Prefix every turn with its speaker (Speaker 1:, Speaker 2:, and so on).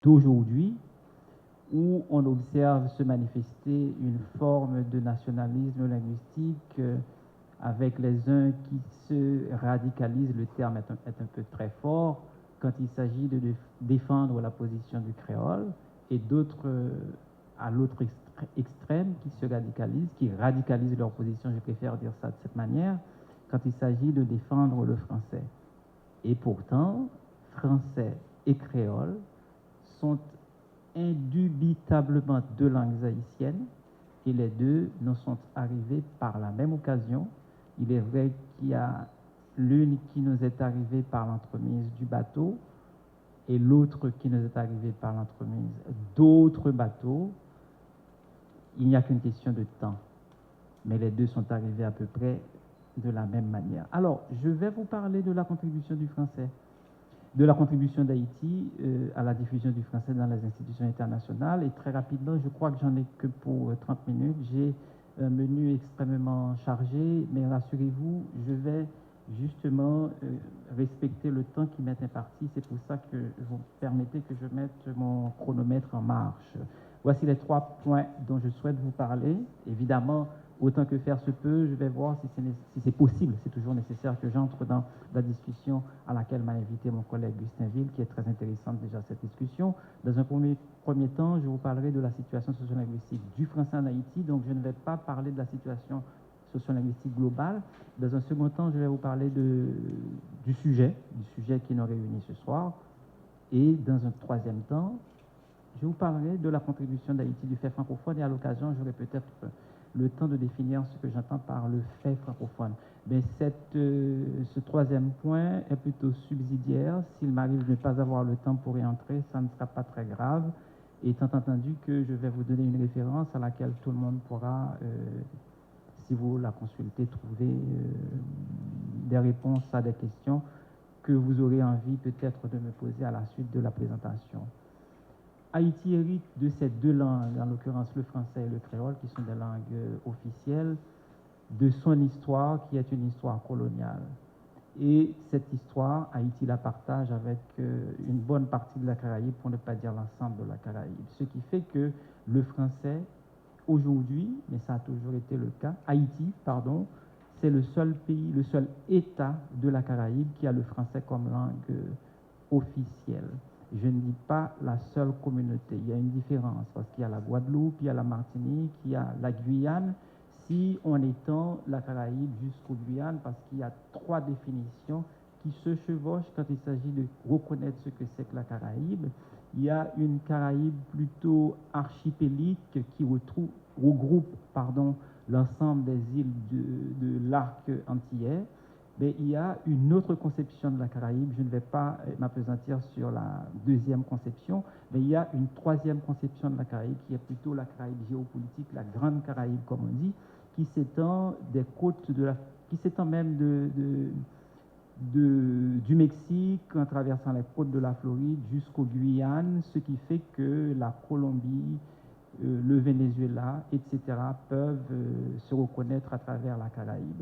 Speaker 1: d'aujourd'hui, où on observe se manifester une forme de nationalisme linguistique avec les uns qui se radicalisent, le terme est un peu très fort, quand il s'agit de défendre la position du créole, et d'autres à l'autre extrême qui se radicalisent, qui radicalisent leur position, je préfère dire ça de cette manière, quand il s'agit de défendre le français. Et pourtant, français et créole sont indubitablement deux langues haïtiennes et les deux nous sont arrivés par la même occasion. Il est vrai qu'il y a l'une qui nous est arrivée par l'entremise du bateau et l'autre qui nous est arrivée par l'entremise d'autres bateaux. Il n'y a qu'une question de temps, mais les deux sont arrivés à peu près de la même manière. Alors, je vais vous parler de la contribution du français, de la contribution d'Haïti à la diffusion du français dans les institutions internationales. Et très rapidement, je crois que j'en ai que pour 30 minutes. J'ai un menu extrêmement chargé, mais rassurez-vous, je vais justement respecter le temps qui m'est imparti. C'est pour ça que vous permettez que je mette mon chronomètre en marche. Voici les 3 points dont je souhaite vous parler. Évidemment, autant que faire se peut, je vais voir si c'est possible. C'est toujours nécessaire que j'entre dans la discussion à laquelle m'a invité mon collègue Gustin Ville, qui est très intéressante déjà cette discussion. Dans un premier temps, je vous parlerai de la situation sociolinguistique du français en Haïti, donc je ne vais pas parler de la situation sociolinguistique globale. Dans un second temps, je vais vous parler du sujet qui nous réunit ce soir. Et dans un troisième temps, je vous parlerai de la contribution d'Haïti du fait francophone et à l'occasion, j'aurai peut-être le temps de définir ce que j'entends par le fait francophone. Mais ce troisième point est plutôt subsidiaire. S'il m'arrive de ne pas avoir le temps pour y entrer, ça ne sera pas très grave, étant entendu que je vais vous donner une référence à laquelle tout le monde pourra, si vous la consultez, trouver des réponses à des questions que vous aurez envie peut-être de me poser à la suite de la présentation. Haïti hérite de ces deux langues, en l'occurrence le français et le créole, qui sont des langues officielles, de son histoire qui est une histoire coloniale. Et cette histoire, Haïti la partage avec une bonne partie de la Caraïbe, pour ne pas dire l'ensemble de la Caraïbe. Ce qui fait que le français, aujourd'hui, mais ça a toujours été le cas, Haïti, pardon, c'est le seul pays, le seul État de la Caraïbe qui a le français comme langue officielle. Je ne dis pas la seule communauté, il y a une différence, parce qu'il y a la Guadeloupe, il y a la Martinique, il y a la Guyane, si on étend la Caraïbe jusqu'au Guyane, parce qu'il y a 3 définitions qui se chevauchent quand il s'agit de reconnaître ce que c'est que la Caraïbe. Il y a une Caraïbe plutôt archipélique qui regroupe l'ensemble des îles de l'arc antillais. Mais il y a une autre conception de la Caraïbe. Je ne vais pas m'appesantir sur la deuxième conception, mais il y a une troisième conception de la Caraïbe qui est plutôt la Caraïbe géopolitique, la Grande Caraïbe comme on dit, qui s'étend des côtes qui s'étend même du Mexique en traversant les côtes de la Floride jusqu'au Guyane, ce qui fait que la Colombie, le Venezuela, etc. peuvent se reconnaître à travers la Caraïbe.